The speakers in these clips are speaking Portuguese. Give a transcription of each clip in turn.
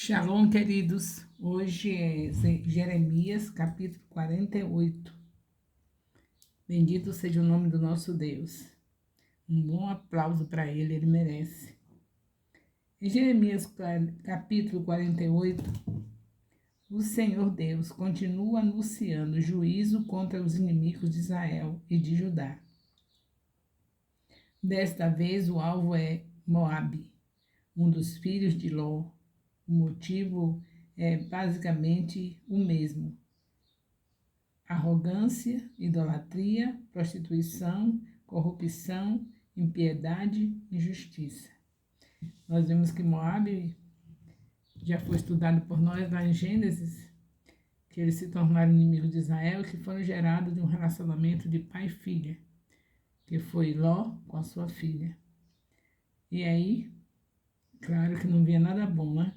Shalom, queridos. Hoje é Jeremias, capítulo 48. Bendito seja o nome do nosso Deus. Um bom aplauso para ele, ele merece. Em Jeremias, capítulo 48, o Senhor Deus continua anunciando juízo contra os inimigos de Israel e de Judá. Desta vez, o alvo é Moabe, um dos filhos de Ló. O motivo é basicamente o mesmo: arrogância, idolatria, prostituição, corrupção, impiedade e injustiça. Nós vemos que Moabe já foi estudado por nós lá em Gênesis, que eles se tornaram inimigos de Israel, que foram gerados de um relacionamento de pai e filha, que foi Ló com a sua filha. E aí, claro que não via nada bom, né?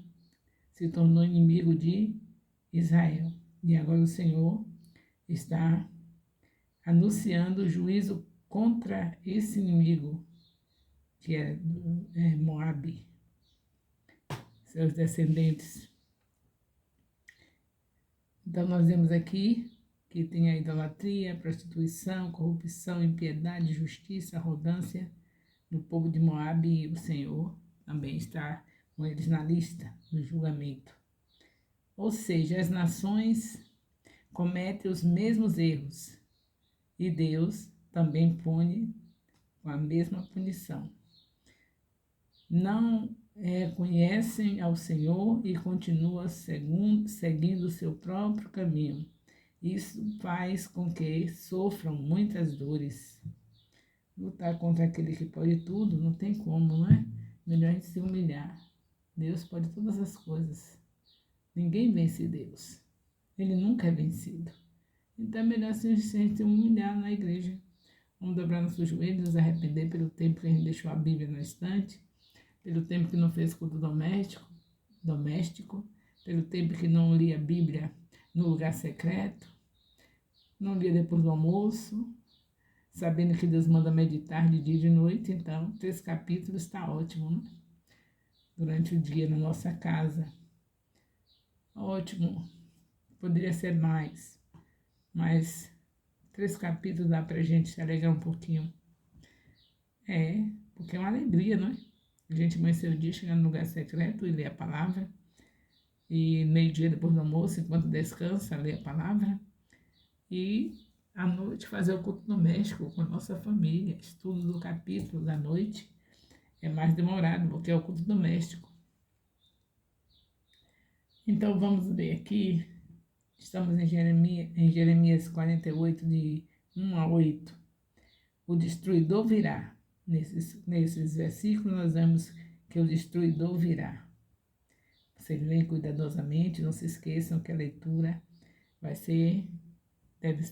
Se tornou inimigo de Israel. E agora o Senhor está anunciando o juízo contra esse inimigo, que é Moabe, seus descendentes. Então nós vemos aqui que tem a idolatria, prostituição, corrupção, impiedade, injustiça, arrogância no povo de Moabe, e o Senhor também está com eles na lista do julgamento. Ou seja, as nações cometem os mesmos erros e Deus também pune com a mesma punição. Não conhecem ao Senhor e continuam seguindo o seu próprio caminho. Isso faz com que sofram muitas dores. Lutar contra aquele que pode tudo não tem como, não é? Melhor a gente se humilhar. Deus pode todas as coisas. Ninguém vence Deus. Ele nunca é vencido. Então é melhor se a gente se humilhar na igreja. Vamos dobrar nossos joelhos, nos arrepender pelo tempo que a gente deixou a Bíblia na estante, pelo tempo que não fez culto doméstico, pelo tempo que não lia a Bíblia no lugar secreto, não lia depois do almoço, sabendo que Deus manda meditar de dia e de noite. Então, 3 capítulos está ótimo, né? Durante o dia na nossa casa. Ótimo. Poderia ser mais, mas 3 capítulos dá pra gente se alegrar um pouquinho. Porque é uma alegria, não é? A gente amanhecer o dia, chegar no lugar secreto e ler a palavra. E meio-dia depois do almoço, enquanto descansa, ler a palavra. E à noite fazer o culto doméstico com a nossa família. Estudo do capítulo da noite é mais demorado, porque é o culto doméstico. Então vamos ver aqui. Estamos em Jeremias 48, de 1 a 8. O destruidor virá. Nesses versículos nós vemos que o destruidor virá. Vocês leem cuidadosamente, não se esqueçam que a leitura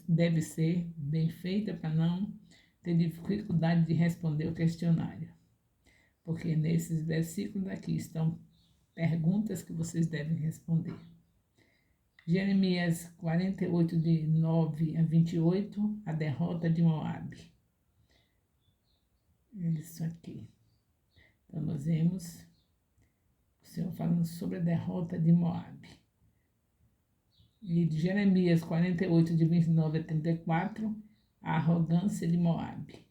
deve ser bem feita para não ter dificuldade de responder o questionário. Porque nesses versículos aqui estão perguntas que vocês devem responder. Jeremias 48, de 9 a 28, a derrota de Moabe. Isso aqui. Então, nós vemos o Senhor falando sobre a derrota de Moabe. E de Jeremias 48, de 29 a 34, a arrogância de Moabe.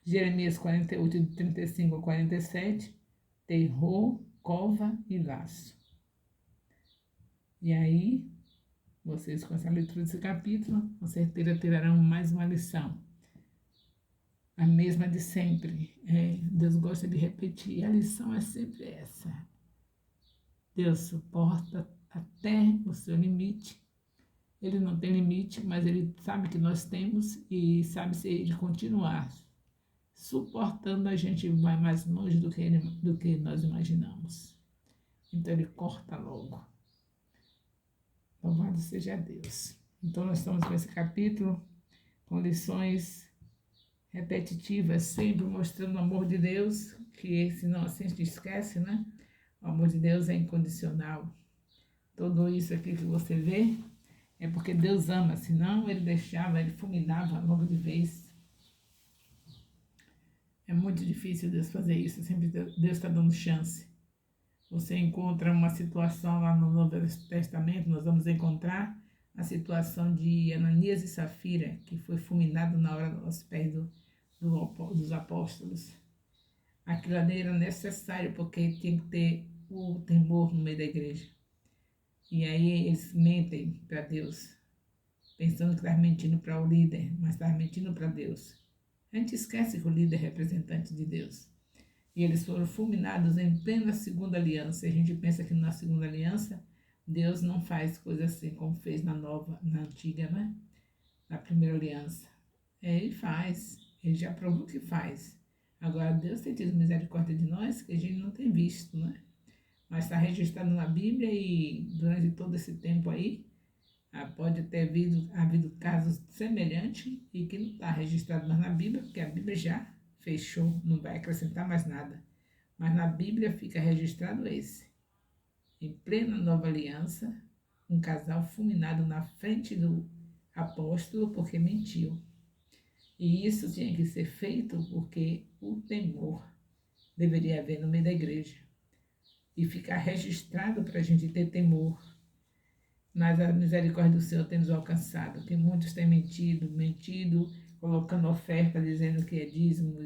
Jeremias 48, de 35 a 47, terror, cova e laço. E aí, vocês com essa leitura desse capítulo, com certeza terão mais uma lição. A mesma de sempre. Deus gosta de repetir. A lição é sempre essa. Deus suporta até o seu limite. Ele não tem limite, mas Ele sabe que nós temos e sabe se Ele continuar suportando, a gente vai mais longe do que nós imaginamos. Então Ele corta logo. Louvado seja Deus. Então nós estamos com esse capítulo com lições repetitivas, sempre mostrando o amor de Deus, que senão assim a gente esquece, né? O amor de Deus é incondicional. Tudo isso aqui que você vê é porque Deus ama, senão Ele fulminava logo de vez. É muito difícil Deus fazer isso, sempre Deus está dando chance. Você encontra uma situação lá no Novo Testamento, nós vamos encontrar a situação de Ananias e Safira, que foi fulminado na hora aos pés dos apóstolos. Aquilo ali era necessário, porque tinha que ter o temor no meio da igreja. E aí eles mentem para Deus, pensando que estava mentindo para o líder, mas estava mentindo para Deus. A gente esquece que o líder é representante de Deus. E eles foram fulminados em plena segunda aliança. E a gente pensa que na segunda aliança, Deus não faz coisas assim como fez na antiga, né? Na primeira aliança. Ele faz, ele já provou que faz. Agora, Deus tem tido misericórdia de nós, que a gente não tem visto, né? Mas está registrado na Bíblia e durante todo esse tempo aí, pode ter havido casos semelhantes e que não está registrado mais na Bíblia, porque a Bíblia já fechou, não vai acrescentar mais nada. Mas na Bíblia fica registrado esse. Em plena nova aliança, um casal fulminado na frente do apóstolo porque mentiu. E isso tinha que ser feito porque o temor deveria haver no meio da igreja. E ficar registrado para a gente ter temor. Mas a misericórdia do Senhor tem nos alcançado, que muitos têm mentido, colocando oferta, dizendo que é dízimo,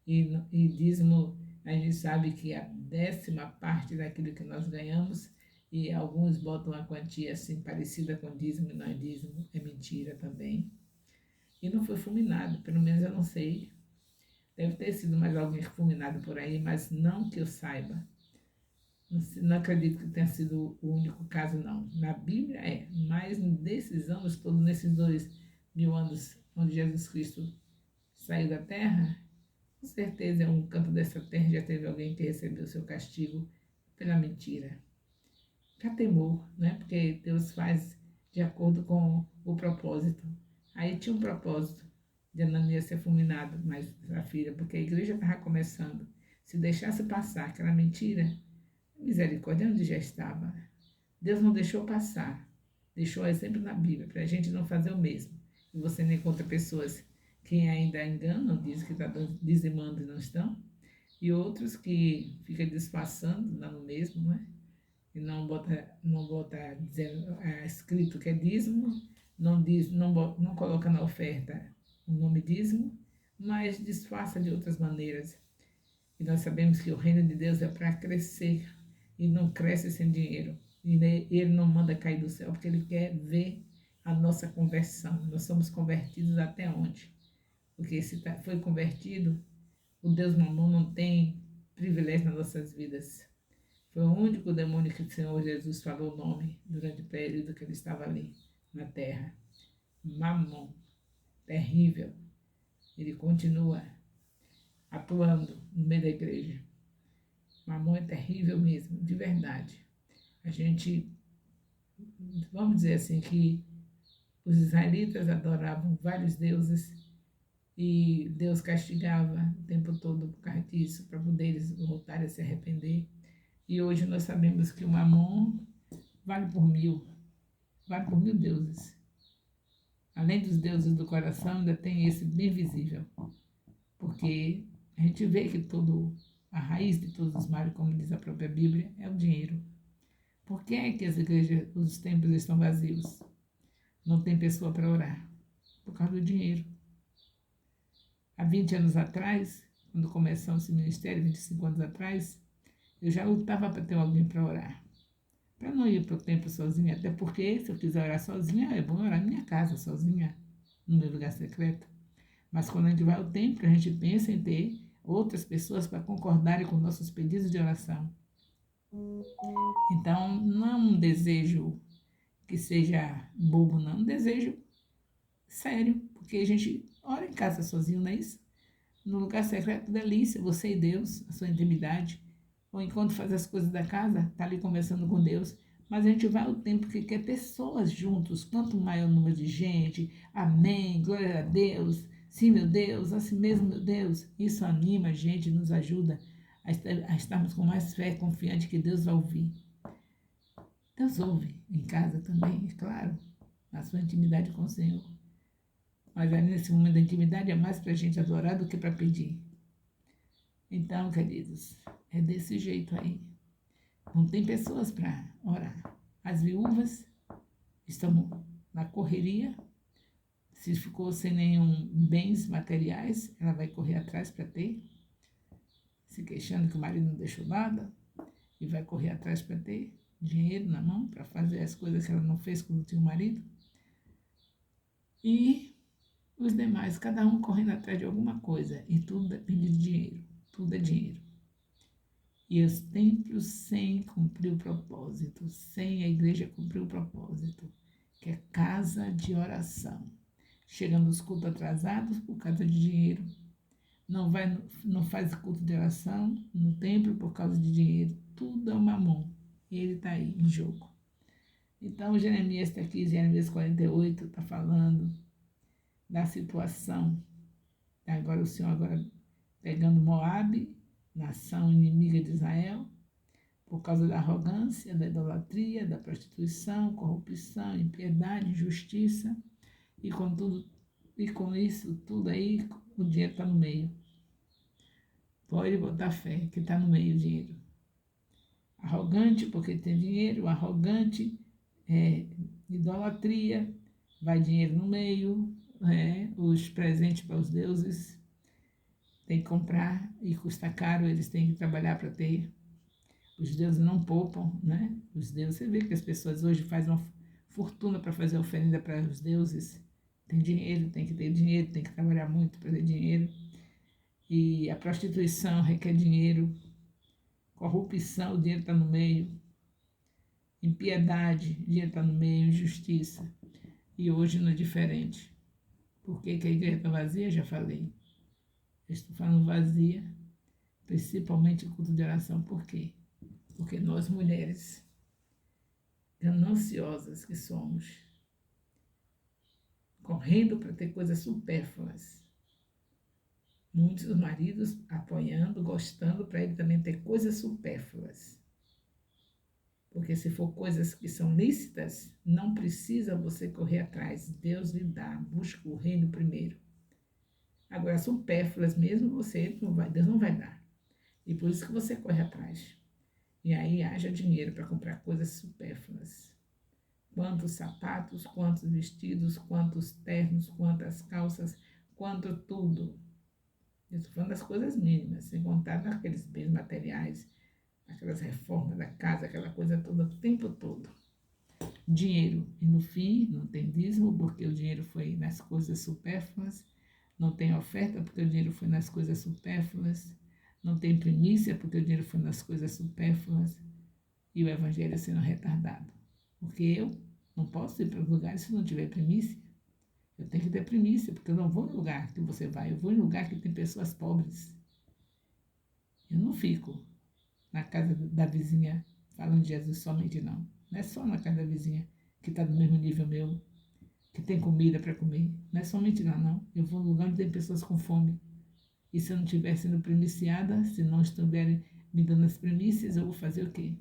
e dízimo, a gente sabe que é a 10ª parte daquilo que nós ganhamos, e alguns botam uma quantia assim parecida com dízimo, e não é dízimo, é mentira também. E não foi fulminado, pelo menos eu não sei. Deve ter sido mais alguém fulminado por aí, mas não que eu saiba. Não acredito que tenha sido o único caso, não. Na Bíblia é, mas desses anos todos, nesses 2000 anos onde Jesus Cristo saiu da terra, com certeza em um canto dessa terra já teve alguém que recebeu seu castigo pela mentira. Para temor, né? Porque Deus faz de acordo com o propósito. Aí tinha um propósito de Ananias ser fulminado, mas a filha, porque a igreja estava começando. Se deixasse passar aquela mentira, misericórdia onde já estava. Deus não deixou passar. Deixou exemplo na Bíblia, para a gente não fazer o mesmo. E você não encontra pessoas que ainda enganam, dizem que estão dizimando e não estão, e outros que ficam disfarçando, dando o mesmo, né? E não bota dizendo, escrito que é dízimo, não coloca na oferta o nome dízimo, mas disfarça de outras maneiras. E nós sabemos que o reino de Deus é para crescer e não cresce sem dinheiro. E ele não manda cair do céu porque ele quer ver a nossa conversão. Nós somos convertidos até onde? Porque se foi convertido, o Deus Mamon não tem privilégio nas nossas vidas. Foi o único demônio que o Senhor Jesus falou o nome durante o período que ele estava ali na terra. Mamon, terrível. Ele continua atuando no meio da igreja. Mamon é terrível mesmo, de verdade. A gente, vamos dizer assim, que os israelitas adoravam vários deuses e Deus castigava o tempo todo por causa disso, para poder eles voltarem a se arrepender. E hoje nós sabemos que o Mamon vale por 1000 deuses. Além dos deuses do coração, ainda tem esse bem visível, porque a gente vê que a raiz de todos os males, como diz a própria Bíblia, é o dinheiro. Por que é que as igrejas, os templos estão vazios? Não tem pessoa para orar, por causa do dinheiro. Há 20 anos atrás, quando começamos esse ministério, 25 anos atrás, eu já lutava para ter alguém para orar. Para não ir para o templo sozinha, até porque se eu quiser orar sozinha, é bom orar na minha casa, sozinha, no meu lugar secreto. Mas quando a gente vai ao templo, a gente pensa em ter outras pessoas para concordarem com nossos pedidos de oração. Então, não é um desejo que seja bobo, não. É um desejo sério, porque a gente ora em casa sozinho, não é isso? No lugar secreto, delícia, você e Deus, a sua intimidade. Ou enquanto faz as coisas da casa, está ali conversando com Deus. Mas a gente vai ao tempo que quer pessoas juntos. Quanto maior o número de gente, amém, glória a Deus, sim, meu Deus, assim mesmo, meu Deus. Isso anima a gente, nos ajuda a estarmos com mais fé, confiante que Deus vai ouvir. Deus ouve em casa também, é claro, na sua intimidade com o Senhor. Mas aí nesse momento da intimidade é mais para a gente adorar do que para pedir. Então, queridos, é desse jeito aí. Não tem pessoas para orar. As viúvas estão na correria. Se ficou sem nenhum bens materiais, ela vai correr atrás para ter, se queixando que o marido não deixou nada, e vai correr atrás para ter dinheiro na mão para fazer as coisas que ela não fez quando tinha o marido. E os demais, cada um correndo atrás de alguma coisa, e tudo depende de dinheiro, tudo é dinheiro. E os templos sem cumprir o propósito, sem a igreja cumprir o propósito, que é casa de oração. Chegando os cultos atrasados por causa de dinheiro, não faz culto de oração no templo por causa de dinheiro, tudo é um mamon, e ele está aí em jogo. Então Jeremias está aqui, Jeremias 48, está falando da situação. Agora o Senhor pegando Moabe, nação inimiga de Israel, por causa da arrogância, da idolatria, da prostituição, corrupção, impiedade, injustiça, e com isso tudo aí, o dinheiro está no meio. Pode botar fé que está no meio o dinheiro. Arrogante porque tem dinheiro, arrogante, idolatria, vai dinheiro no meio, os presentes para os deuses, tem que comprar e custa caro, eles têm que trabalhar para ter. Os deuses não poupam, né? Os deuses, você vê que as pessoas hoje fazem uma fortuna para fazer oferenda para os deuses. Tem dinheiro, tem que ter dinheiro, tem que trabalhar muito para ter dinheiro. E a prostituição requer dinheiro, corrupção, o dinheiro está no meio, impiedade, o dinheiro está no meio, injustiça. E hoje não é diferente. Por que a igreja está vazia? Já falei. Eu estou falando vazia, principalmente o culto de oração. Por quê? Porque nós mulheres, gananciosas que somos, correndo para ter coisas supérfluas, muitos maridos apoiando, gostando, para ele também ter coisas supérfluas. Porque se for coisas que são lícitas, não precisa você correr atrás. Deus lhe dá, busca o reino primeiro. Agora, supérfluas mesmo, Deus não vai dar. E por isso que você corre atrás. E aí haja dinheiro para comprar coisas supérfluas. Quantos sapatos, quantos vestidos, quantos ternos, quantas calças, quanto tudo. Eu estou falando das coisas mínimas, sem contar daqueles bens materiais, aquelas reformas da casa, aquela coisa toda, o tempo todo. Dinheiro. E no fim, não tem dízimo, porque o dinheiro foi nas coisas supérfluas. Não tem oferta, porque o dinheiro foi nas coisas supérfluas. Não tem primícia, porque o dinheiro foi nas coisas supérfluas. E o evangelho sendo retardado. Porque eu não posso ir para os lugares se não tiver primícia. Eu tenho que ter primícia, porque eu não vou no lugar que você vai. Eu vou em lugar que tem pessoas pobres. Eu não fico na casa da vizinha falando de Jesus somente, não. Não é só na casa da vizinha que está do mesmo nível meu, que tem comida para comer. Não é somente lá, não. Eu vou no lugar onde tem pessoas com fome. E se eu não estiver sendo primiciada, se não estiverem me dando as primícias, eu vou fazer o quê?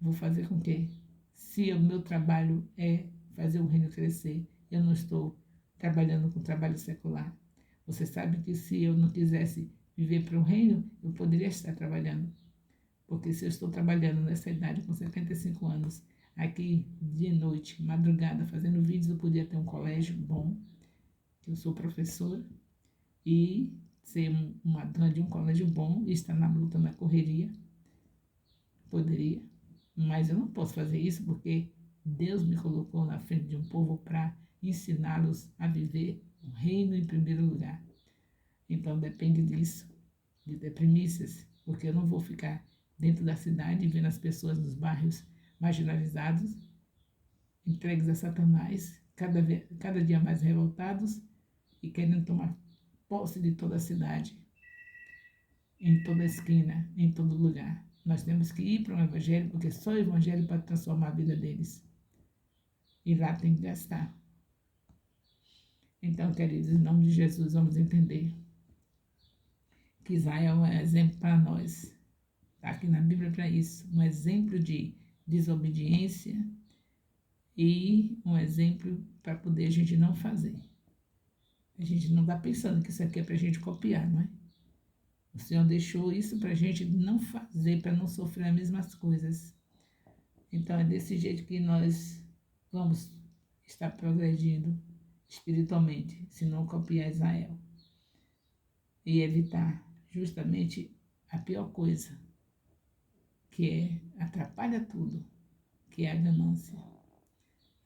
Vou fazer com que, se o meu trabalho é fazer o reino crescer, eu não estou trabalhando com trabalho secular. Você sabe que se eu não quisesse viver para o reino, eu poderia estar trabalhando. Porque se eu estou trabalhando nessa idade, com 75 anos, aqui dia e noite, madrugada, fazendo vídeos, eu podia ter um colégio bom, que eu sou professora, e ser uma dona de um colégio bom e estar na luta, na correria. Poderia, mas eu não posso fazer isso porque Deus me colocou na frente de um povo para ensiná-los a viver o reino em primeiro lugar. Então depende disso, de ter primícias, porque eu não vou ficar dentro da cidade vendo as pessoas nos bairros marginalizados, entregues a Satanás, cada dia mais revoltados e querendo tomar posse de toda a cidade, em toda esquina, em todo lugar. Nós temos que ir para o evangelho, porque só o evangelho pode transformar a vida deles. E lá tem que gastar. Então, queridos, em nome de Jesus, vamos entender que Israel é um exemplo para nós. Está aqui na Bíblia para isso. Um exemplo de desobediência e um exemplo para poder a gente não fazer. A gente não está pensando que isso aqui é para a gente copiar, não é? O Senhor deixou isso para a gente não fazer, para não sofrer as mesmas coisas. Então é desse jeito que nós vamos estar progredindo espiritualmente, se não copiar Israel. E evitar justamente a pior coisa, que atrapalha tudo, que é a ganância.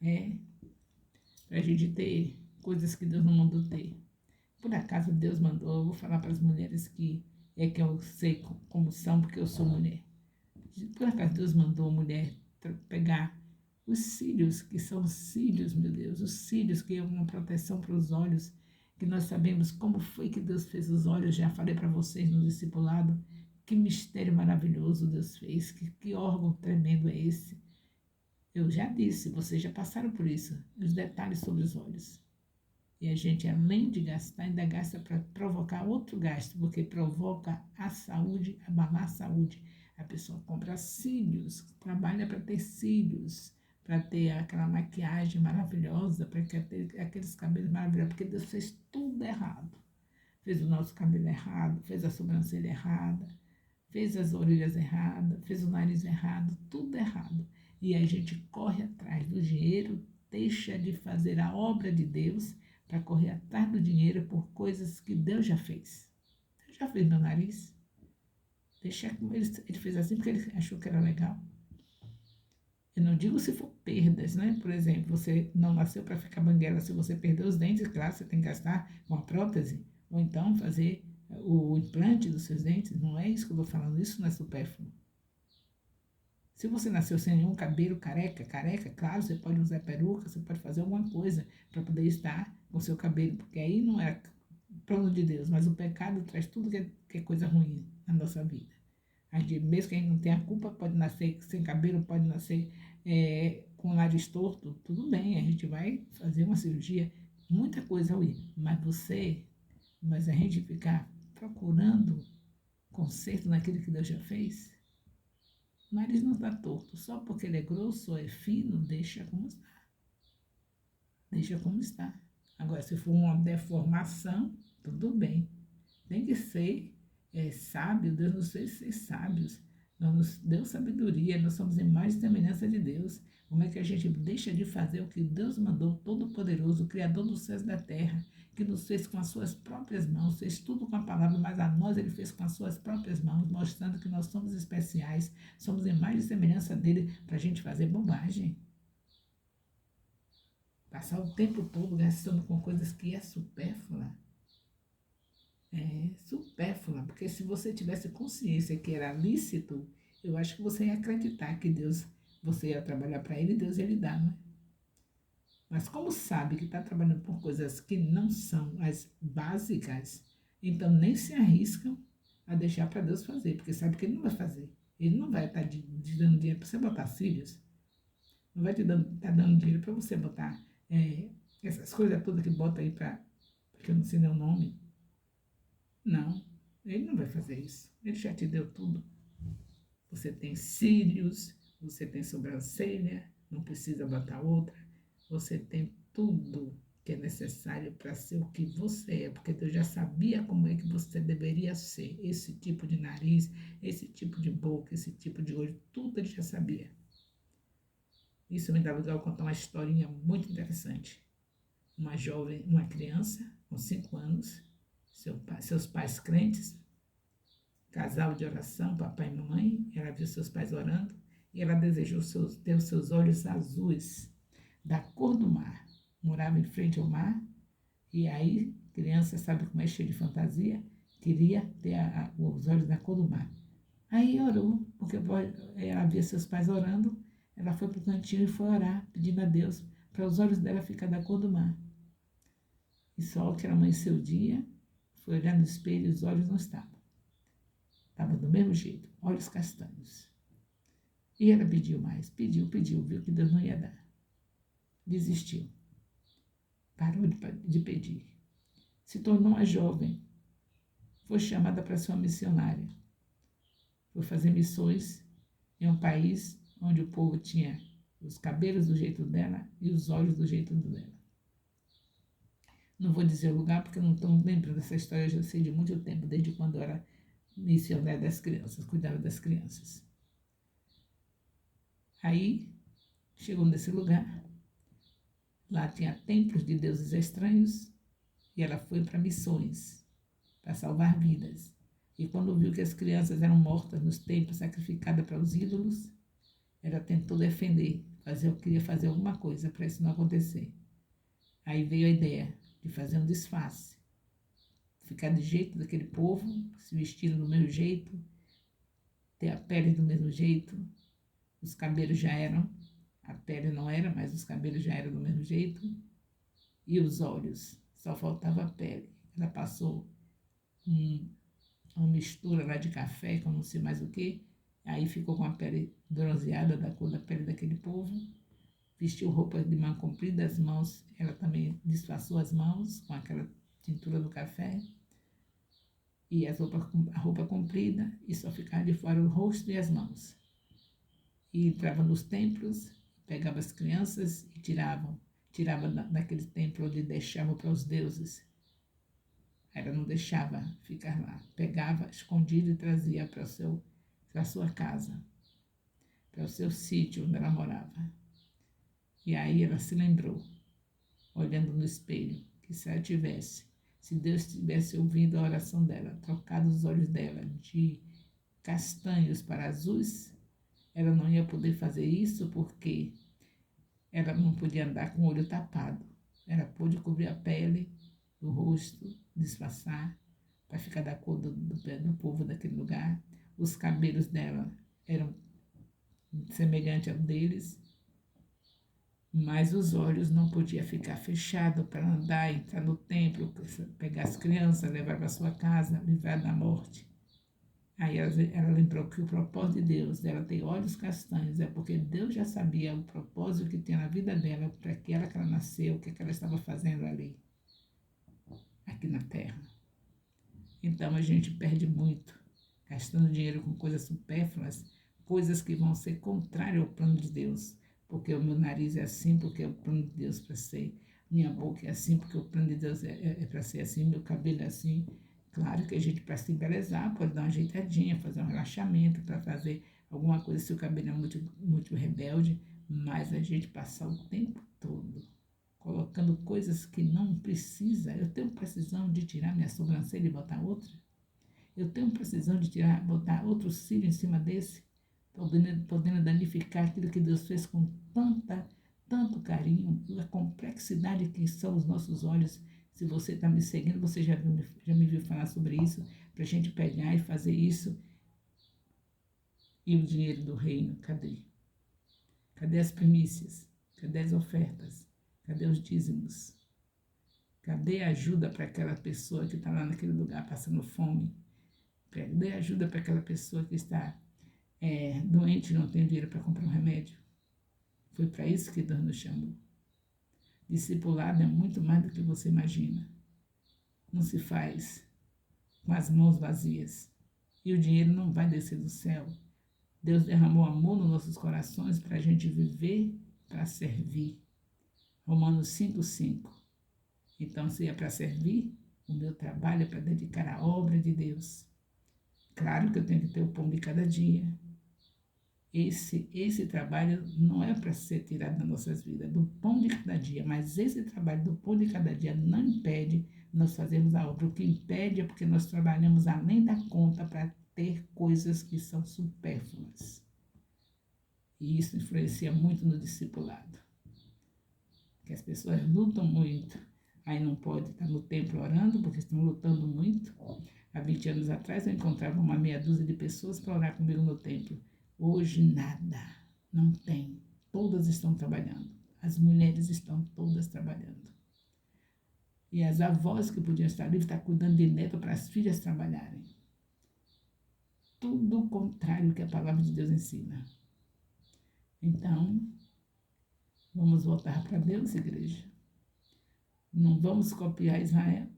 É para a gente ter coisas que Deus não mandou ter. Por acaso Deus mandou, eu vou falar para as mulheres que que eu sei como são, porque eu sou mulher. Por acaso Deus mandou a mulher pegar os cílios, que são os cílios, meu Deus, os cílios que é uma proteção para os olhos, que nós sabemos como foi que Deus fez os olhos, já falei para vocês no discipulado, que mistério maravilhoso Deus fez, que órgão tremendo é esse. Eu já disse, vocês já passaram por isso, os detalhes sobre os olhos. E a gente, além de gastar, ainda gasta para provocar outro gasto, porque provoca a saúde, abalar a saúde. A pessoa compra cílios, trabalha para ter cílios, para ter aquela maquiagem maravilhosa, para ter aqueles cabelos maravilhosos, porque Deus fez tudo errado. Fez o nosso cabelo errado, fez a sobrancelha errada, fez as orelhas erradas, fez o nariz errado, tudo errado. E a gente corre atrás do dinheiro, deixa de fazer a obra de Deus para correr atrás do dinheiro por coisas que Deus já fez. Deus já fez meu nariz. Deixa como ele fez assim porque ele achou que era legal. Eu não digo se for perdas, né? Por exemplo, você não nasceu para ficar banguela. Se você perdeu os dentes, claro, você tem que gastar uma prótese. Ou então fazer o implante dos seus dentes. Não é isso que eu estou falando. Isso não é supérfluo. Se você nasceu sem nenhum cabelo, careca, claro, você pode usar peruca, você pode fazer alguma coisa para poder estar com o seu cabelo, porque aí não é plano de Deus, mas o pecado traz tudo que é coisa ruim na nossa vida. A gente, mesmo que a gente não tenha culpa, pode nascer sem cabelo, pode nascer com o nariz torto, tudo bem, a gente vai fazer uma cirurgia, muita coisa ruim, mas a gente ficar procurando conserto naquilo que Deus já fez. O nariz não está torto, só porque ele é grosso ou é fino, deixa como está. Deixa como está. Agora, se for uma deformação, tudo bem. Tem que ser sábio, Deus nos fez ser sábios. Nos deu sabedoria, nós somos imagem e semelhança de Deus. Como é que a gente deixa de fazer o que Deus mandou, Todo-Poderoso, o Criador dos céus e da terra, que nos fez com as suas próprias mãos, fez tudo com a palavra, mas a nós ele fez com as suas próprias mãos, mostrando que nós somos especiais, somos imagem e semelhança dele, para a gente fazer bobagem. Passar o tempo todo gastando com coisas que é supérflua. É supérflua, porque se você tivesse consciência que era lícito, eu acho que você ia acreditar que Deus, você ia trabalhar para ele e Deus ia lhe dar, não é? Mas como sabe que está trabalhando por coisas que não são as básicas, então nem se arriscam a deixar para Deus fazer, porque sabe que ele não vai fazer. Ele não vai estar te dando dinheiro para você botar cílios, não vai tá dando dinheiro para você botar essas coisas todas que bota aí para, porque eu não sei nem o nome. Não, ele não vai fazer isso. Ele já te deu tudo. Você tem cílios, você tem sobrancelha, não precisa botar outra. Você tem tudo que é necessário para ser o que você é, porque Deus já sabia como é que você deveria ser. Esse tipo de nariz, esse tipo de boca, esse tipo de olho, tudo ele já sabia. Isso me dá lugar a contar uma historinha muito interessante. Uma jovem, uma criança com 5 anos, seus pais crentes, casal de oração, papai e mamãe, ela viu seus pais orando e ela desejou ter os seus olhos azuis, da cor do mar. Morava em frente ao mar e aí, criança sabe como é cheia de fantasia, queria ter os olhos da cor do mar. Aí orou, porque ela via seus pais orando, ela foi para o cantinho e foi orar, pedindo a Deus para os olhos dela ficar da cor do mar. E só que ela amanheceu o dia, foi olhar no espelho e os olhos não estavam. Estava do mesmo jeito, olhos castanhos. E ela pediu mais, pediu, viu que Deus não ia dar. Desistiu. Parou de pedir. Se tornou uma jovem. Foi chamada para ser uma missionária. Foi fazer missões em um país onde o povo tinha os cabelos do jeito dela e os olhos do jeito dela. Não vou dizer o lugar porque não estou lembrando dessa história, eu já sei de muito tempo, desde quando eu era missionário das crianças, cuidava das crianças. Aí, chegou nesse lugar, lá tinha templos de deuses estranhos, e ela foi para missões, para salvar vidas. E quando viu que as crianças eram mortas nos templos, sacrificadas para os ídolos, ela tentou defender, queria fazer alguma coisa para isso não acontecer. Aí veio a ideia de fazer um disfarce, ficar de jeito daquele povo, se vestindo do mesmo jeito, ter a pele do mesmo jeito, os cabelos já eram, a pele não era, mas os cabelos já eram do mesmo jeito, e os olhos, só faltava a pele. Ela passou uma mistura lá de café, com não sei mais o que, aí ficou com a pele bronzeada, da cor da pele daquele povo, vestiu roupa de mão comprida, as mãos, ela também disfarçou as mãos com aquela tintura do café, e a roupa comprida, e só ficava de fora o rosto e as mãos. E entrava nos templos, pegava as crianças e tirava daquele templo onde deixavam para os deuses. Ela não deixava ficar lá, pegava escondido e trazia para a sua casa, para o seu sítio onde ela morava. E aí ela se lembrou, olhando no espelho, que se Deus tivesse ouvido a oração dela, trocado os olhos dela de castanhos para azuis, ela não ia poder fazer isso porque ela não podia andar com o olho tapado. Ela pôde cobrir a pele, o rosto, disfarçar, para ficar da cor do povo daquele lugar. Os cabelos dela eram semelhantes ao deles, mas os olhos não podiam ficar fechados para andar, entrar no templo, pegar as crianças, levar para sua casa, livrar da morte. Aí ela lembrou que o propósito de Deus dela ter olhos castanhos é porque Deus já sabia o propósito que tinha na vida dela, para que ela nasceu, o que ela estava fazendo ali, aqui na Terra. Então a gente perde muito, gastando dinheiro com coisas supérfluas, coisas que vão ser contrárias ao plano de Deus. Porque o meu nariz é assim, porque é o plano de Deus para ser. Minha boca é assim, porque o plano de Deus é para ser assim. Meu cabelo é assim. Claro que a gente, para se embelezar, pode dar uma ajeitadinha, fazer um relaxamento, para fazer alguma coisa se o cabelo é muito, muito rebelde. Mas a gente passar o tempo todo colocando coisas que não precisa. Eu tenho precisão de tirar minha sobrancelha e botar outra. Eu tenho precisão de botar outro cílio em cima desse, podendo danificar aquilo que Deus fez com tanto carinho, a complexidade que são os nossos olhos. Se você está me seguindo, você já me viu falar sobre isso, para a gente pegar e fazer isso. E o dinheiro do reino, cadê? Cadê as primícias? Cadê as ofertas? Cadê os dízimos? Cadê a ajuda para aquela pessoa que está lá naquele lugar passando fome? Cadê a ajuda para aquela pessoa que está doente e não tem dinheiro para comprar um remédio? Foi para isso que Deus nos chamou. Discipulado é muito mais do que você imagina. Não se faz com as mãos vazias. E o dinheiro não vai descer do céu. Deus derramou amor nos nossos corações para a gente viver, para servir. Romanos 5,5. Então, se é para servir, o meu trabalho é para dedicar à obra de Deus. Claro que eu tenho que ter o pão de cada dia. Esse trabalho não é para ser tirado das nossas vidas, do pão de cada dia, mas esse trabalho do pão de cada dia não impede nós fazermos a obra. O que impede é porque nós trabalhamos além da conta para ter coisas que são supérfluas. E isso influencia muito no discipulado. Que as pessoas lutam muito, aí não pode estar no templo orando, porque estão lutando muito. Há 20 anos atrás eu encontrava uma meia dúzia de pessoas para orar comigo no templo. Hoje nada, não tem. Todas estão trabalhando. As mulheres estão todas trabalhando. E as avós que podiam estar livres estão cuidando de neto para as filhas trabalharem. Tudo o contrário que a palavra de Deus ensina. Então, vamos voltar para Deus, igreja. Não vamos copiar Israel.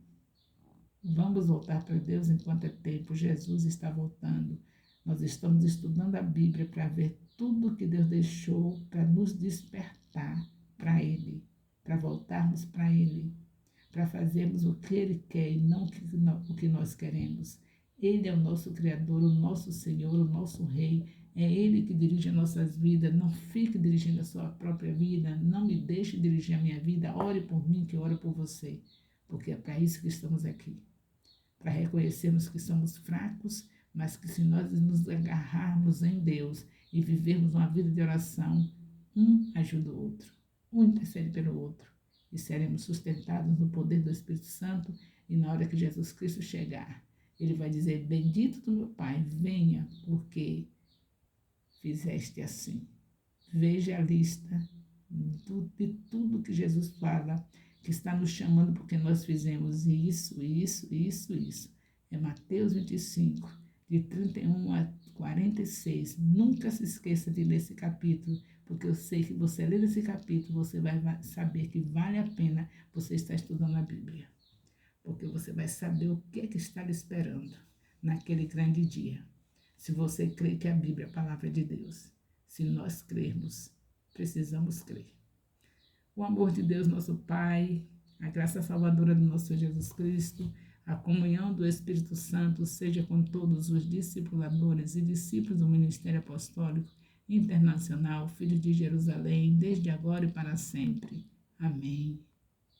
Vamos voltar para Deus enquanto é tempo. Jesus está voltando. Nós estamos estudando a Bíblia para ver tudo que Deus deixou para nos despertar para Ele, para voltarmos para Ele, para fazermos o que Ele quer e não o que nós queremos. Ele é o nosso Criador, o nosso Senhor, o nosso Rei. É Ele que dirige as nossas vidas. Não fique dirigindo a sua própria vida. Não me deixe dirigir a minha vida. Ore por mim, que eu oro por você. Porque é para isso que estamos aqui. Para reconhecermos que somos fracos, mas que se nós nos agarrarmos em Deus e vivermos uma vida de oração, um ajuda o outro, um intercede pelo outro. E seremos sustentados no poder do Espírito Santo, e na hora que Jesus Cristo chegar, Ele vai dizer: bendito do meu Pai, venha, porque fizeste assim. Veja a lista de tudo que Jesus fala, que está nos chamando porque nós fizemos isso, isso, isso, isso. É Mateus 25, de 31 a 46. Nunca se esqueça de ler esse capítulo, porque eu sei que você lendo esse capítulo, você vai saber que vale a pena você estar estudando a Bíblia. Porque você vai saber o que é que está lhe esperando naquele grande dia. Se você crê que a Bíblia é a palavra de Deus, se nós crermos, precisamos crer. O amor de Deus, nosso Pai, a graça salvadora do nosso Senhor Jesus Cristo, a comunhão do Espírito Santo seja com todos os discipuladores e discípulos do Ministério Apostólico Internacional, Filho de Jerusalém, desde agora e para sempre. Amém.